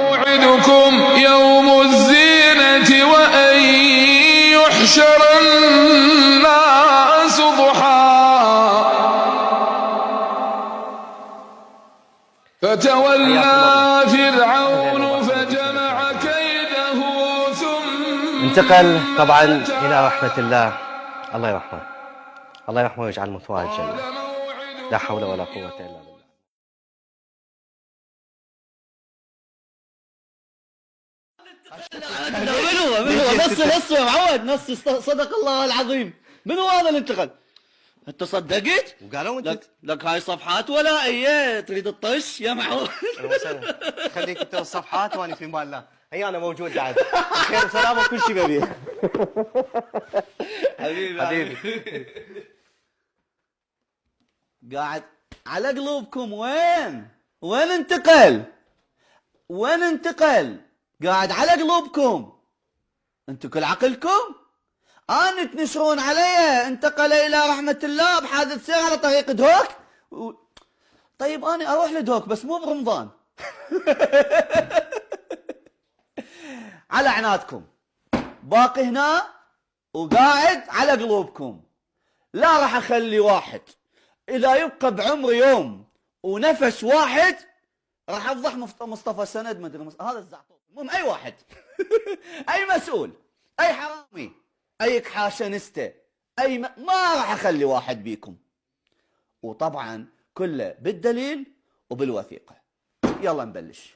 موعدكم يوم الزينة وأن يحشر الناس ضحى فتولى فرعون فجمع كيده ثم انتقل طبعا إلى رحمة الله. الله يرحمه، الله يرحمه ويجعل مثواه الجنة. لا حول ولا قوة إلا بالله. من هو نص يا معود، نص صدق الله العظيم. من هو هذا اللي انتقل؟ انت صدقت؟ وقالوا انت لك هاي صفحات ولا تريد الطش يا معود؟ خليك انت والصفحات وانا في مال الله. هي انا موجود بعد خير وسلامه وكل شيء ببيه. حبيبي قاعد على قلوبكم. وين انتقل؟ قاعد على قلوبكم. انتم كل عقلكم ان تنشرون علي انتقل الى رحمة الله بحادث سير على طريق دهوك. طيب انا اروح لدهوك بس مو برمضان. على عنادكم باقي هنا وقاعد على قلوبكم. لا راح اخلي واحد اذا يبقى بعمري يوم ونفس واحد راح افضح مصطفى سند مدري هذا الزعطوط. المهم اي واحد اي مسؤول اي حرامي اي كحاشنسته ما راح اخلي واحد بيكم. وطبعا كله بالدليل وبالوثيقه. يلا نبلش.